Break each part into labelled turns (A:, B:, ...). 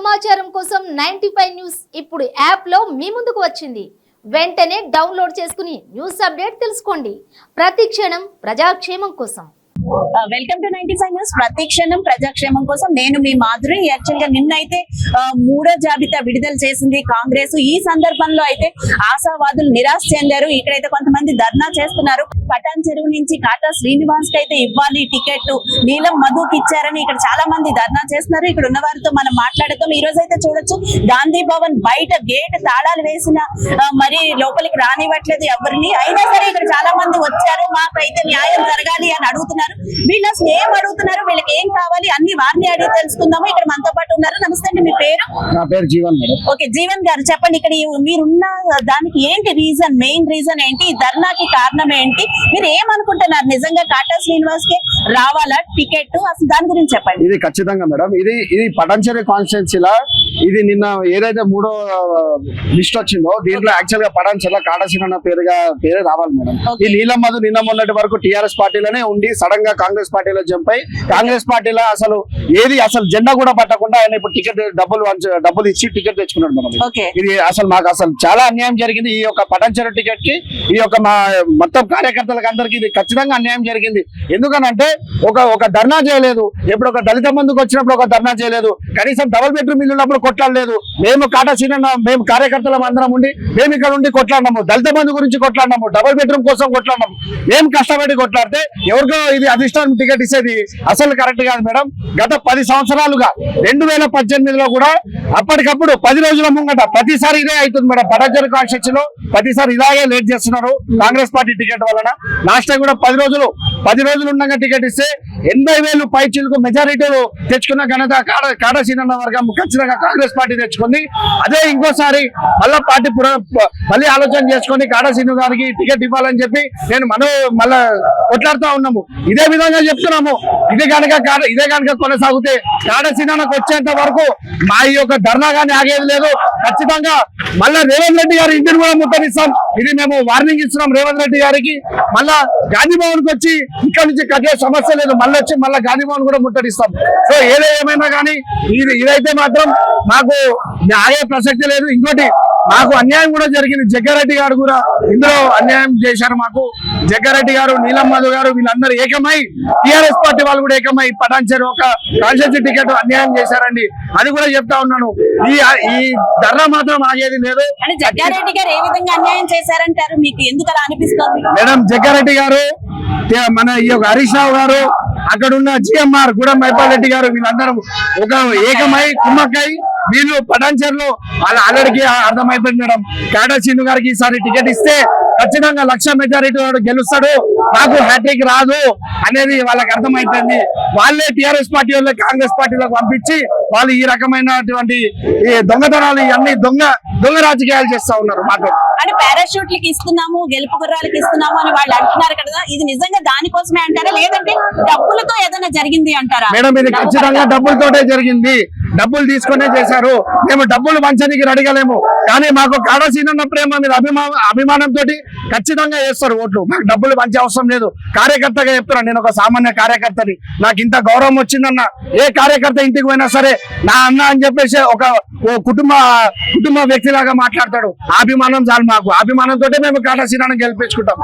A: సమాచారం కోసం 95 న్యూస్ ఇప్పుడు యాప్ లో మీ ముందుకు వచ్చింది. వెంటనే డౌన్లోడ్ చేసుకుని న్యూస్ అప్డేట్ తెలుసుకోండి. ప్రతి క్షణం ప్రజాక్షేమం కోసం.
B: Welcome to 95 news. ప్రతిక్షణం ప్రజాక్షేమం కోసం నేను మీ మాధురి. యాక్చువల్ గా నిన్నైతే మూడో జాబితా విడుదల చేసింది కాంగ్రెస్. ఈ సందర్భంలో అయితే ఆశావాదులు నిరాశ చెందారు. ఇక్కడైతే కొంతమంది ధర్నా చేస్తున్నారు. పటాన్ చెరువు నుంచి కాటా శ్రీనివాస్ కి అయితే ఇవ్వాలి టికెట్, నీలం మధుకి ఇచ్చారని ఇక్కడ చాలా మంది ధర్నా చేస్తున్నారు. ఇక్కడ ఉన్న వారితో మనం మాట్లాడతాం. ఈ రోజు అయితే చూడొచ్చు, గాంధీ భవన్ బయట గేట్ తాళాలు వేసిన మరి లోపలికి రానివ్వట్లేదు ఎవరిని. అయినా సరే ఇక్కడ చాలా మంది వచ్చారు, మాకైతే న్యాయం జరగాలి అని అడుగుతున్నారు. వీళ్ళు అసలు ఏం అడుగుతున్నారు, వీళ్ళకి ఏం కావాలి అన్ని వారిని అడిగి తెలుసుకుందాము. ఇక్కడ మనతో పాటు ఉన్నారు. నమస్తే అండి, మీ పేరు?
C: నా పేరు జీవన్ మేడం.
B: ఓకే జీవన్ గారు, చెప్పండి ఇక్కడ మీరున్న దానికి ఏంటి రీజన్, మెయిన్ రీజన్ ఏంటి, ఈ ధర్నాకి కారణం ఏంటి, మీరు ఏమనుకుంటున్నారు? నిజంగా కాటా శ్రీనివాస్ కి రావాలా టికెట్, అసలు దాని గురించి చెప్పండి.
C: ఇది ఖచ్చితంగా మేడం, ఇది పటాన్చెరు కాన్స్టిట్యున్సీలా ఇది నిన్న ఏదైతే మూడో లిస్ట్ వచ్చిందో దీంట్లో యాక్చువల్ గా పటాన్చెరులో కాటా శ్రీనివాస్ పేరే రావాలి మేడం. ఈ నీలం మధు నిన్న మొన్నటి వరకు టీఆర్ఎస్ పార్టీలోనే ఉండి సడన్ గా కాంగ్రెస్ పార్టీలో జంప్ అయి కాంగ్రెస్ పార్టీలో అసలు జెండా కూడా పట్టకుండా ఆయన ఇప్పుడు టికెట్ డబ్బులు ఇచ్చి టికెట్ తెచ్చుకున్నాడు మేడం. ఇది అసలు మాకు చాలా అన్యాయం జరిగింది. ఈ యొక్క పటాన్చెరు టికెట్ కి ఈ యొక్క మా మొత్తం కార్యకర్తలకు అందరికి ఇది ఖచ్చితంగా అన్యాయం జరిగింది. ఎందుకనంటే ఒక ధర్నా చేయలేదు, ఎప్పుడు ఒక దళిత బంధుకు వచ్చినప్పుడు ఒక ధర్నా చేయలేదు, కనీసం డబుల్ బెడ్రూమ్ ఇల్లు ఉన్నప్పుడు కొట్లాడలేదు. మేము కాటా శ్రీనివాస్ మేము కార్యకర్తలం అందరం ఉండి మేము ఇక్కడ ఉండి కొట్లాడినాము, దళిత బంధు గురించి కొట్లాడినాము, డబుల్ బెడ్రూమ్ కోసం కొట్లాడినాము. మేము కష్టపడి కొట్లాడితే ఎవరికో ఇది అధిష్టానం టికెట్ ఇచ్చేది అసలు కరెక్ట్ కాదు మేడం. గత 10 సంవత్సరాలుగా 2018లో కూడా అప్పటికప్పుడు 10 రోజుల ముంగట ప్రతిసారి ఇదే అవుతుంది మేడం. పటాన్చెరు కాన్స్టిట్యూన్సీలో ప్రతిసారి ఇలాగే లేట్ చేస్తున్నారు కాంగ్రెస్ పార్టీ టికెట్ వలన. లాస్ట్ టైం కూడా 10 రోజులు ఉండగా టికెట్ ఇస్తే 80,000 పై చిలుకు మెజారిటీలు తెచ్చుకున్న ఘనత కాటా శ్రీనివాస్ వర్గం ఖచ్చితంగా కాంగ్రెస్ పార్టీ తెచ్చుకుంది. అదే ఇంకోసారి మళ్ళీ ఆలోచన చేసుకొని కాటా శ్రీనివాస్ గారికి టికెట్ ఇవ్వాలని చెప్పి నేను మళ్ళా కొట్లాడుతూ ఉన్నాము. ఇదే విధంగా చెప్తున్నాము. ఇదే కనుక కొనసాగితే కాటా శ్రీనివాస్ వచ్చేంత వరకు మా ఈ యొక్క ధర్నా గానీ ఆగేది లేదు. ఖచ్చితంగా మళ్ళా రేవంత్ రెడ్డి గారి ఇంటిని కూడా ముట్టడిస్తాం. ఇది మేము వార్నింగ్ ఇస్తున్నాం రేవంత్ రెడ్డి గారికి. మళ్ళా గాంధీ భవన్ కి వచ్చి ఇక్కడ నుంచి కట్టే సమస్య లేదు, మళ్ళీ గాంధీ భవన్ కూడా ముట్టడిస్తాం. సో ఏమైనా కానీ ఇదైతే మాత్రం మాకు ఆగే ప్రసక్తి లేదు. ఇంకోటి మాకు అన్యాయం కూడా జరిగింది. జగ్గారెడ్డి గారు కూడా ఇందులో అన్యాయం చేశారు మాకు. జగ్గారెడ్డి గారు, నీలం మధు గారు వీళ్ళందరూ ఏకమై టీఆర్ఎస్ పార్టీ వాళ్ళు కూడా ఏకమై పటాన్చెరు ఒక కాన్స్టిట్యూన్సీ టికెట్ అన్యాయం చేశారండి. అది కూడా చెప్తా ఉన్నాను. ఈ ధర్నా మాత్రం ఆగేది లేదు.
B: జగ్గారెడ్డి గారు ఏ విధంగా అన్యాయం చేశారంటారు, మీకు ఎందుకు అలా అనిపిస్తుంది
C: మేడం? జగ్గారెడ్డి గారు, మన ఈ యొక్క హరీష్ రావు గారు, అక్కడ ఉన్న జిఎంఆర్ గూడెం మైపాల్ రెడ్డి గారు వీళ్ళందరూ ఒక ఏకమై కుమ్మక్కై వీళ్ళు పటాన్చెరులో వాళ్ళ ఆల్రెడీకి అర్థమైపోయింది మేడం. కాటా శ్రీను గారికి ఈసారి టికెట్ ఇస్తే ఖచ్చితంగా 1,00,000 మెజారిటీ గెలుస్తాడు, నాకు హ్యాట్రిక్ రాదు అనేది వాళ్ళకి అర్థమైపోయింది. వాళ్ళే టీఆర్ఎస్ పార్టీ వాళ్ళే కాంగ్రెస్ పార్టీలకు పంపించి వాళ్ళు ఈ రకమైనటువంటి ఈ దొంగతనాలు ఇవన్నీ దొంగ రాజకీయాలు చేస్తా ఉన్నారు. మాకు
B: అంటే పారాషూట్లకి ఇస్తున్నాము, గెలుపు గుర్రాలకి ఇస్తున్నాము అని వాళ్ళు అంటున్నారు కదా, ఇది నిజంగా దానికోసమే అంటారా లేదంటే డబ్బులతో ఏదైనా జరిగింది అంటారా?
C: మేడం, ఇది ఖచ్చితంగా డబ్బులతోటే జరిగింది. డబ్బులు తీసుకునే చేశారు. మేము డబ్బులు పంచడానికి అడగలేము, కానీ మాకు కాటా శ్రీనివాస్ ప్రేమ మీద అభిమానంతో ఖచ్చితంగా వేస్తారు ఓట్లు. మాకు డబ్బులు పంచే అవసరం లేదు. కార్యకర్తగా చెప్తున్నా, నేను ఒక సామాన్య కార్యకర్తని. నాకు ఇంత గౌరవం వచ్చిందన్న ఏ కార్యకర్త ఇంటికి పోయినా సరే నా అన్న అని చెప్పేసి ఒక కుటుంబ వ్యక్తిలాగా మాట్లాడతాడు. అభిమానం చాలు మాకు. అభిమానంతో మేము కాటా శ్రీనివాస్ గెలిపించుకుంటాం.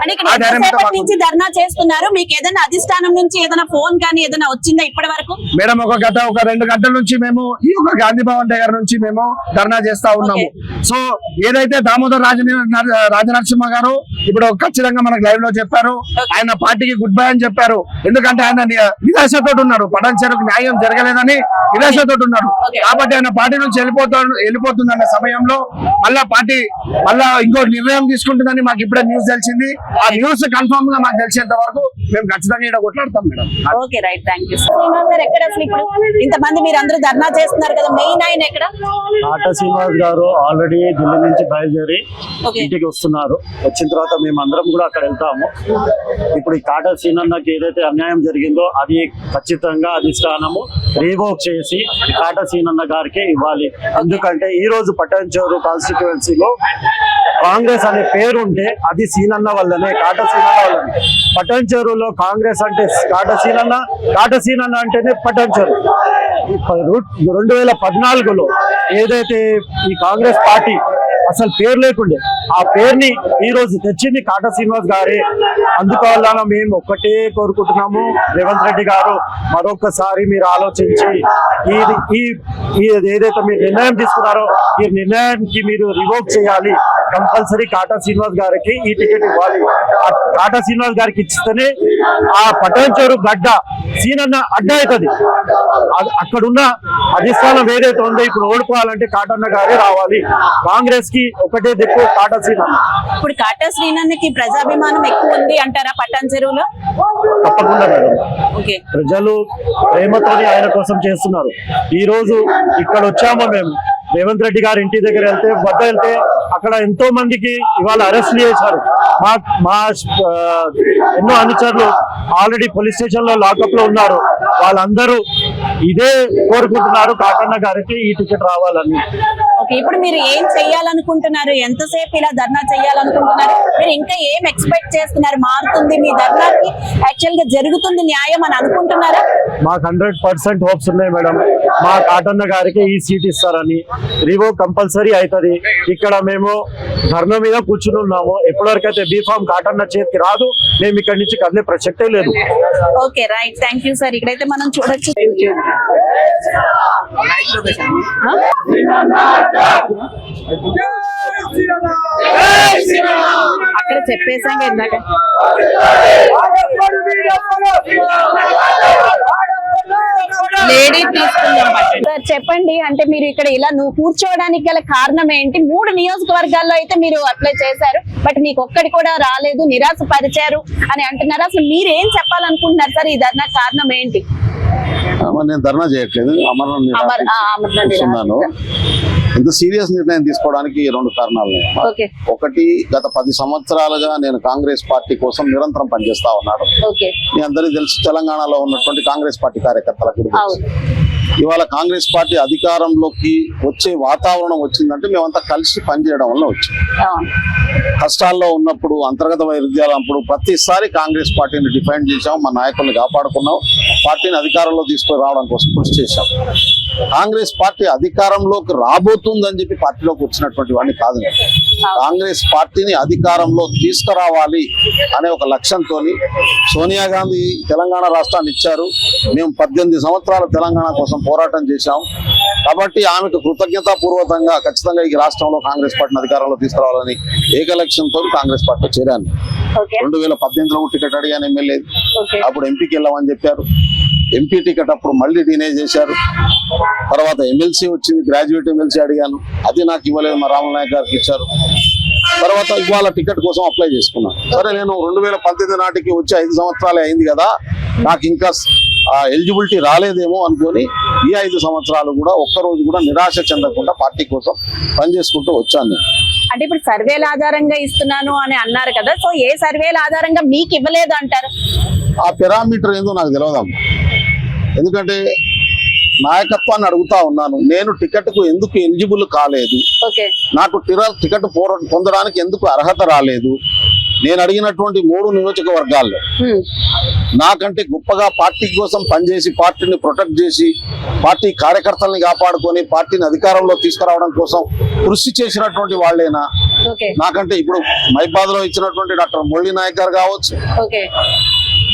B: ధర్నా చేస్తున్నారు, మీకు ఏదైనా అధిష్టానం నుంచి ఏదైనా ఫోన్ కానీ ఏదైనా వచ్చిందా ఇప్పటి వరకు?
C: మేడం, ఒక 2 గంటల నుంచి మేము ఈ యొక్క గాంధీ భవన్ దగ్గర నుంచి మేము ధర్నా చేస్తా ఉన్నాము. సో ఏదైతే దామోదర్ రాజనరసింహ గారు ఇప్పుడు ఖచ్చితంగా మనకు లైవ్ లో చెప్పారు, ఆయన పార్టీకి గుడ్ బై అని చెప్పారు. ఎందుకంటే ఆయన నిరాశతో ఉన్నాడు, పటాన్చెరుకు న్యాయం జరగలేదని నిరాశతో ఉన్నాడు. కాబట్టి ఆయన పార్టీ నుంచి వెళ్ళిపోతుందన్న సమయంలో మళ్ళా ఇంకో నిర్ణయం తీసుకుంటుందని మాకు ఇప్పుడే న్యూస్ తెలిసింది. ఆ న్యూస్ కన్ఫర్మ్ గా మాకు తెలిసేంత వరకు మేము ఖచ్చితంగా ఇక్కడ కొట్లాడతాం madam.
B: Okay, right, thank you. ఎక్కడ అసలు ఇప్పుడు ఇంతమంది మీరు అందరూ ధర్నా చేస్తున్నారు కదా, మెయిన్ ఆయన ఎక్కడ?
D: కాటా శ్రీనివాస్ గారు ఆల్రెడీ ఢిల్లీ నుంచి బయలుదేరి ఇంటికి వస్తున్నారు. వచ్చిన తర్వాత మేము అందరం కూడా అక్కడ వెళ్తాము. ఇప్పుడు ఈ కాటా శ్రీనివాస్కి ఏదైతే అన్యాయం జరిగిందో అది ఖచ్చితంగా అధిష్టానము రీవోక్ చేసి కాటా శ్రీనివాస్ గారికి ఇవ్వాలి. ఎందుకంటే ఈ రోజు పటాన్చెరు కాన్స్టిట్యుయెన్సీలో కాంగ్రెస్ అనే పేరు ఉంటే అది సీనన్న వల్లనే, కాటా సీనన్న వల్లనే. పటాన్చెరులో కాంగ్రెస్ అంటే కాటా సీనన్న అంటేనే పటాన్చెరు. 2014లో ఏదైతే ఈ కాంగ్రెస్ పార్టీ అసలు పేరు లేకుండే ఆ పేరుని ఈ రోజు తెచ్చింది కాటా శ్రీనివాస్ గారే. అందువల్ల మేము ఒక్కటే కోరుకుంటున్నాము, రేవంత్ రెడ్డి గారు మరొకసారి మీరు ఆలోచించి ఏదైతే మీరు నిర్ణయం తీసుకున్నారో ఈ నిర్ణయానికి మీరు రివోక్ చేయాలి. కంపల్సరీ కాటా శ్రీనివాస్ గారికి ఈ టికెట్ ఇవ్వాలి. ఆ కాటా శ్రీనివాస్ గారికి ఇస్తేనే ఆ పటాన్చేరు గడ్డ సీనన్న అడ్డ అవుతుంది. అక్కడున్న అధిష్టానం ఏదైతే ఉందో ఇప్పుడు ఓడిపోవాలంటే కాటన్న గారే రావాలి. కాంగ్రెస్ కి ఒకటే దిక్కు కాటా శ్రీనన్న.
B: ఇప్పుడు కాటా శ్రీనన్నకి ప్రజాభిమానం ఎక్కువ ఉంది అంటారా పట్టాన్ చెరువులో?
D: తప్పకుండా మేడం.
B: ఓకే,
D: ప్రజలు ప్రేమతోని ఆయన కోసం చేస్తున్నారు. ఈ రోజు ఇక్కడ వచ్చామో మేము రేవంత్ రెడ్డి గారి ఇంటి దగ్గర వెళ్తే అక్కడ ఎంతో మందికి ఇవాళ అరెస్ట్ చేశారు. మా ఎన్నో అనుచరులు ఆల్రెడీ పోలీస్ స్టేషన్ లో లాకప్ లో ఉన్నారు. వాళ్ళందరూ ఇదే కోరుకుంటున్నారు, కాటన్న గారికి ఈ టికెట్ రావాలని.
B: ఓకే, ఇప్పుడు మీరు ఏం చెయ్యాలనుకుంటున్నారు? ఎంతసేపు ఇలా ధర్నా చెయ్యాలనుకుంటున్నారు? మీరు ఇంకా ఏం ఎక్స్పెక్ట్ చేస్తున్నారు? మారుతుంది మీ ధర్నాకి? యాక్చువల్ గా జరుగుతుంది న్యాయం అని అనుకుంటున్నారా?
D: మాకు 100% హోప్స్ ఉన్నాయి మేడం. మా కాటన్న గారికి ఈ సీట్ ఇస్తారని. రివో కంపల్సరీ అవుతుంది. ఇక్కడ మేము ధర్నా మీద కూర్చుని ఉన్నాము. ఎప్పటివరకైతే బీఫామ్ కాటన్న చేతికి రాదు మేము ఇక్కడి నుంచి కదిలే ప్రసక్తే లేదు.
B: Okay, right, thank you sir. ఇక్కడైతే మనం చూడొచ్చు. అక్కడ చెప్పేసాం ఇందాక. లేడీ తీసుకుందాం. సార్ చెప్పండి, అంటే మీరు ఇక్కడ ఇలా కూర్చోవడానికి గల కారణం ఏంటి? 3 నియోజకవర్గాల్లో అయితే మీరు అప్లై చేశారు, బట్ మీకు ఒక్కడి కూడా రాలేదు, నిరాశపరిచారు అని అంటున్నారు. అసలు మీరు ఏం చెప్పాలనుకుంటున్నారు సార్? ఈ ధర్నా కారణం ఏంటి?
E: నేను ధర్నా చేయట్లేదు, అమరనాథ్. ఇంత సీరియస్ నిర్ణయం తీసుకోవడానికి 2 కారణాలు ఉన్నాయి.
B: ఓకే,
E: ఒకటి, గత 10 సంవత్సరాలుగా నేను కాంగ్రెస్ పార్టీ కోసం నిరంతరం పనిచేస్తా ఉన్నాను.
B: ఓకే,
E: మీ అందరికీ తెలుసు, తెలంగాణలో ఉన్నటువంటి కాంగ్రెస్ పార్టీ కార్యకర్తల గురించి. ఇవాళ కాంగ్రెస్ పార్టీ అధికారంలోకి వచ్చే వాతావరణం వచ్చిందంటే మేమంతా కలిసి పనిచేయడం వల్ల వచ్చింది. కష్టాల్లో ఉన్నప్పుడు, అంతర్గత వైరుధ్యాలప్పుడు ప్రతిసారి కాంగ్రెస్ పార్టీని డిఫెండ్ చేశాం, మా నాయకుల్ని కాపాడుకున్నాం, పార్టీని అధికారంలో తీసుకురావడం కోసం కృషి చేశాం. కాంగ్రెస్ పార్టీ అధికారంలోకి రాబోతుందని చెప్పి పార్టీలోకి వచ్చినటువంటి వాడిని కాదు. కాంగ్రెస్ పార్టీని అధికారంలో తీసుకురావాలి అనే ఒక లక్ష్యంతో సోనియా గాంధీ తెలంగాణ రాష్ట్రాన్ని ఇచ్చారు. మేము 18 సంవత్సరాల తెలంగాణ కోసం పోరాటం చేశాం. కాబట్టి ఆమెకు కృతజ్ఞతాపూర్వకంగా ఖచ్చితంగా ఈ రాష్ట్రంలో కాంగ్రెస్ పార్టీని అధికారంలో తీసుకురావాలని ఏక లక్ష్యంతో కాంగ్రెస్ పార్టీలో చేరాను. 2018లో టికెట్ అడిగాను ఎమ్మెల్యే, అప్పుడు ఎంపీకి వెళ్ళామని చెప్పారు. ఎంపీ టికెట్ అప్పుడు మళ్ళీ డినే చేశారు. తర్వాత ఎమ్మెల్సీ వచ్చింది, గ్రాడ్యుయేట్ ఎమ్మెల్సీ అడిగాను, అది నాకు ఇవ్వలేదు, మా రాముల నాయక్ గారికి ఇచ్చారు. తర్వాత ఇవాళ టికెట్ కోసం అప్లై చేసుకున్నాను. సరే, నేను 2018 నాటికి వచ్చి 5 సంవత్సరాలే అయింది కదా, నాకు ఇంకా ఎలిజిబిలిటీ రాలేదేమో అనుకొని ఈ 5 సంవత్సరాలు కూడా ఒక్కరోజు కూడా నిరాశ చెందకుండా పార్టీ కోసం పనిచేసుకుంటూ వచ్చాను.
B: అంటే ఇప్పుడు సర్వేల ఆధారంగా ఇస్తున్నాను అని అన్నారు కదా, సో ఏ సర్వేల ఆధారంగా మీకు ఇవ్వలేదు అంటారు?
E: ఆ పారామీటర్ ఏందో నాకు తెలియదమ్మా. ఎందుకంటే నాయకత్వాన్ని అడుగుతా ఉన్నాను, నేను టికెట్ కు ఎందుకు ఎలిజిబుల్ కాలేదు, నాకు టికెట్ పొందడానికి ఎందుకు అర్హత రాలేదు, నేను అడిగినటువంటి 3 నియోజకవర్గాల్లో నాకంటే గొప్పగా పార్టీ కోసం పనిచేసి పార్టీని ప్రొటెక్ట్ చేసి పార్టీ కార్యకర్తల్ని కాపాడుకొని పార్టీని అధికారంలో తీసుకురావడం కోసం కృషి చేసినటువంటి వాళ్ళేనా? నాకంటే ఇప్పుడు మైబాద్ లో ఇచ్చినటువంటి డాక్టర్ మురళీ నాయక్ గారు కావచ్చు,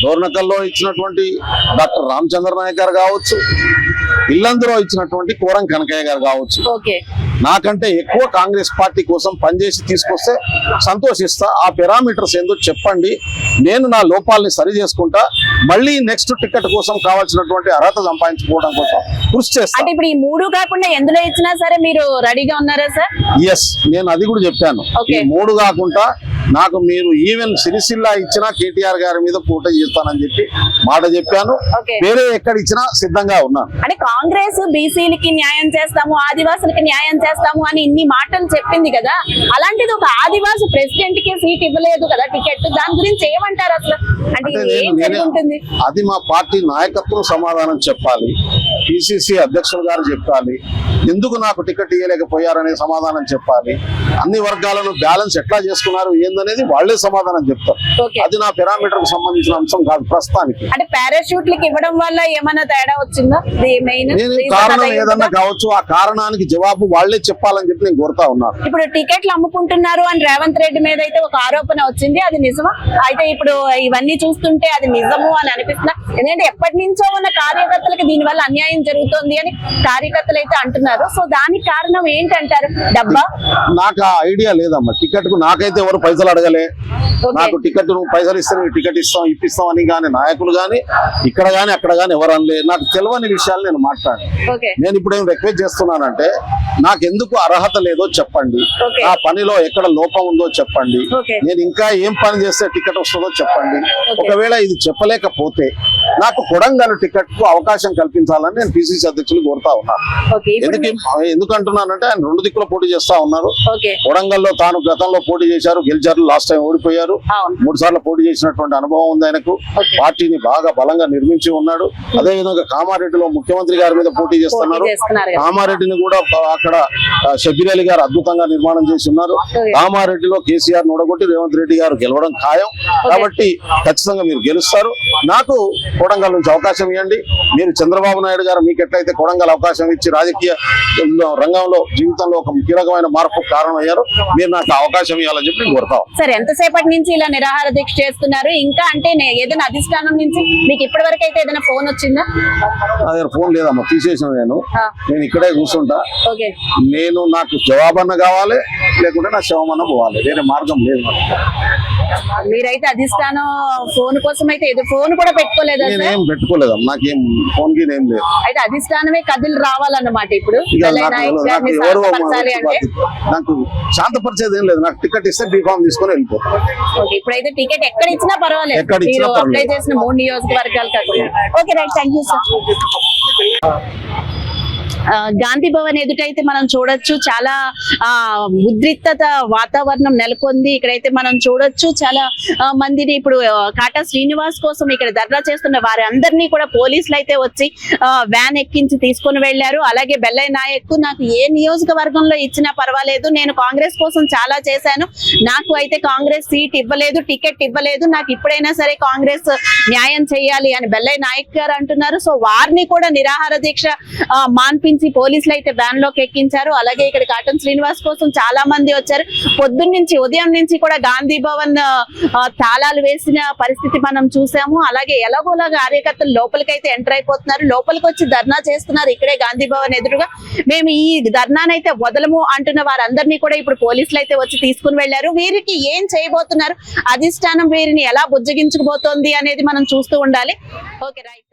E: డోర్నకల్లో ఇచ్చినటువంటి డాక్టర్ రామచంద్ర నాయక్ గారు కావచ్చు, ఇల్లందులో ఇచ్చినటువంటి కోరం కనకయ్య గారు కావచ్చు, నాకంటే ఎక్కువ కాంగ్రెస్ పార్టీ కోసం పనిచేసి తీసుకొస్తే సంతోషిస్తా. ఆ పారామీటర్స్ ఏందో చెప్పండి, నేను నా లోపాలని సరి చేసుకుంటా, మళ్ళీ నెక్స్ట్ టికెట్ కోసం కావాల్సినటువంటి అర్హత సంపాదించుకోవడం కోసం కృషి చేస్తా.
B: అంటే ఇప్పుడు ఈ 3 కాకుండా ఎందులో ఇచ్చినా సరే మీరు రెడీగా ఉన్నారా సార్?
E: ఎస్, నేను అది కూడా చెప్పాను. ఈ 3 కాకుండా నాకు మీరు ఈవెన్ సిరిసిల్ల ఇచ్చినా కేటీఆర్ గారి మీద పోటీ చేస్తానని చెప్పి మాట చెప్పాను. వేరే ఎక్కడ ఇచ్చినా సిద్ధంగా ఉన్నాను.
B: అంటే కాంగ్రెస్ బీసీలకి న్యాయం చేస్తాము, ఆదివాసులకి న్యాయం చేస్తాము అని ఇన్ని మాటలు చెప్పింది కదా, అలాంటిది ఒక ఆదివాసి ప్రెసిడెంట్ కి సీట్ ఇవ్వలేదు కదా టికెట్, దాని గురించి ఏమంటారు అసలు? అంటే ఏం జరుగుతుంది?
E: అది మా పార్టీ నాయకత్వం సమాధానం చెప్పాలి, పిసిసి అధ్యక్షులు గారు చెప్పాలి, ఎందుకు నాకు టికెట్ ఇవ్వలేకపోయారనే సమాధానం చెప్పాలి. అన్ని వర్గాలను బ్యాలెన్స్ ఎట్లా చేసుకున్నారు ఏందనేది వాళ్ళే సమాధానం చెప్తారు.
B: Okay.
E: అది నా పారామీటర్ కు సంబంధించిన అంశం కాదు ప్రస్తుతానికి.
B: అంటే పారాషూట్లకి ఇవ్వడం వల్ల ఏమైనా తేడా వచ్చిందా? మెయిన్
E: నేను కారణం ఏదన్నా కావచ్చు, ఆ కారణానికి జవాబు వాళ్ళే చెప్పాలని చెప్పి నేను కోరుతా ఉన్నాను.
B: ఇప్పుడు టికెట్లు అమ్ముకుంటున్నారు అని రేవంత్ రెడ్డి మీద అయితే ఒక ఆరోపణ వచ్చింది, అది నిజమా? అయితే ఇప్పుడు ఇవన్నీ చూస్తుంటే అది నిజము అని అనిపిస్తుందా? ఎందుకంటే ఎప్పటి నుంచో ఉన్న కార్యకర్తలకు దీని వల్ల అన్యాయం జరుగుతోంది అని కార్యకర్తలు అయితే అంటున్నారు. సో దానికి కారణం ఏంటంటారు? డబ్బా?
E: నాకు ఆ ఐడియా లేదమ్మా. టికెట్ కు నాకైతే ఎవరు పైసలు అడగలే. నాకు టికెట్ నువ్వు పైసలు ఇస్తే నువ్వు టికెట్ ఇస్తాం ఇప్పిస్తాం అని కానీ నాయకులు గాని ఇక్కడ గాని అక్కడ గాని ఎవరు అనలే. నాకు తెలియని విషయాలు నేను మాట్లాడాను.
B: ఓకే.
E: నేను ఇప్పుడు ఏం రిక్వెస్ట్ చేస్తున్నానంటే నాకు ఎందుకు అర్హత లేదో చెప్పండి,
B: Okay.
E: ఆ పనిలో ఎక్కడ లోపం ఉందో చెప్పండి,
B: Okay.
E: నేను ఇంకా ఏం పని చేస్తే టికెట్ వస్తుందో చెప్పండి.
B: Okay.
E: ఒకవేళ ఇది చెప్పలేకపోతే నాకు కొడంగల్ టికెట్ కు అవకాశం కల్పించాలని నేను పిసిసి అధ్యక్షులు కోరుతా ఉన్నాను.
B: ఓకే. ఇప్పుడు
E: ఎందుకు అంటున్నానంటే ఆయన 2 దిక్కుల పోటీ చేస్తా ఉన్నారు.
B: ఓకే.
E: కొడంగల్లో తాను గతంలో పోటీ చేశారు, గెలిచారు, లాస్ట్ టైం ఓడిపోయారు.
B: అవును.
E: 3 సార్లు పోటీ చేసినటువంటి అనుభవం ఉంది ఆయనకు.
B: Okay.
E: పార్టీని బాగా బలంగా నిర్మించి ఉన్నాడు. అదే విధంగా కామారెడ్డిలో ముఖ్యమంత్రి గారి మీద పోటీ చేస్తున్నారు.
B: చేస్తున్నారు కదా.
E: కామారెడ్డిని కూడా అక్కడ షబ్బీర్ అలీ గారు అద్భుతంగా నిర్మాణం చేసి ఉన్నారు.
B: Okay.
E: కామారెడ్డిలో కేసీఆర్ నూడగొట్టి రేవంత్ రెడ్డి గారు గెలవడం ఖాయం. కాబట్టి ఖచ్చితంగా మీరు గెలుస్తారు. నాకు కొడంగల్ నుంచి అవకాశం ఇవ్వండి. మీరు చంద్రబాబు నాయుడు గారు మీకు ఎట్లయితే కొడంగల్ అవకాశం ఇచ్చి రాజకీయ రంగంలో జీవితంలో ఒక కీలకమైన మార్పు కారణమయ్యారు, మీరు నాకు అవకాశం ఇవ్వాలని చెప్పి నేను కోరుతాం.
B: సరే, ఎంతసేపటి నుంచి ఇలా నిరాహార దీక్ష చేస్తున్నారు? ఇంకా అంటే ఏదైనా అధిష్టానం నుంచి మీకు ఇప్పటి వరకు అయితే ఏదైనా ఫోన్ వచ్చిందా?
E: నా దగ్గర ఫోన్ లేదమ్మా, తీసేసిన నేను ఇక్కడే కూర్చుంటా.
B: ఓకే.
E: నాకు జవాబన్న కావాలి, లేకుంటే నా శవమన్న పోవాలి, వేరే మార్గం లేదు మనకు.
B: మీరైతే అధిష్టానం ఫోన్ కోసం అయితే ఫోన్ కూడా పెట్టుకోలేదా?
E: నేనేం పెట్టుకోలేదమ్మా, నాకేం ఫోన్ కి ఏం లేదు.
B: అయితే అధిష్టానమే కదిలి రావాలన్నమాట. ఇప్పుడు
E: ఇక
B: వెల్లయ్య
E: నాకు
B: నాయక్ గారిని
E: ఎవరు
B: శాంతపరచాలి అంటే
E: నాకు శాంతపరిచేది ఏం లేదు. నాకు టికెట్ ఇస్తే బీఫామ్ తీసుకొని వెళ్ళిపోతాను.
B: ఓకే. ఇప్పుడైతే టికెట్ ఎక్కడ ఇచ్చినా పర్వాలేదు,
E: ఎక్కడ ఇచ్చినా
B: మీరు
E: పర్వాలేదు.
B: అప్లై చేసిన 3 నియోజకవర్గాలు కాకుండా. Okay, right, thank you sir. Gandhi Bhavan ఎదుటైతే మనం చూడొచ్చు, చాలా ఉద్రిక్తత వాతావరణం నెలకొంది. ఇక్కడైతే మనం చూడొచ్చు చాలా మందిని ఇప్పుడు కాటా శ్రీనివాస్ కోసం ఇక్కడ ధర్నా చేస్తున్న వారి అందరినీ కూడా పోలీసులు అయితే వచ్చి వ్యాన్ ఎక్కించి తీసుకొని వెళ్లారు. అలాగే బెల్లయ్య నాయక్ నాకు ఏ నియోజకవర్గంలో ఇచ్చినా పర్వాలేదు, నేను కాంగ్రెస్ కోసం చాలా చేశాను, నాకు అయితే కాంగ్రెస్ సీట్ ఇవ్వలేదు, టికెట్ ఇవ్వలేదు, నాకు ఇప్పుడైనా సరే కాంగ్రెస్ న్యాయం చేయాలి అని బెల్లయ్య నాయక్ గారు అంటున్నారు. సో వారిని కూడా నిరాహార దీక్ష మాన్పించి పోలీసులు అయితే వ్యాన్ లోకి ఎక్కించారు. అలాగే ఇక్కడ కాటన్ శ్రీనివాస్ కోసం చాలా మంది వచ్చారు. పొద్దున్నుంచి ఉదయం నుంచి కూడా గాంధీ భవన్ తాళాలు వేసిన పరిస్థితి మనం చూసాము. అలాగే ఎలాగోలా కార్యకర్తలు లోపలికైతే ఎంటర్ అయిపోతున్నారు, లోపలికి వచ్చి ధర్నా చేస్తున్నారు ఇక్కడే గాంధీ భవన్ ఎదురుగా. మేము ఈ ధర్నానైతే వదలము అంటున్న వారందరినీ కూడా ఇప్పుడు పోలీసులు అయితే వచ్చి తీసుకుని వెళ్లారు. వీరికి ఏం చేయబోతున్నారు, అధిష్టానం వీరిని ఎలా బుజ్జగించుకుపోతోంది అనేది మనం చూస్తూ ఉండాలి. Okay, right.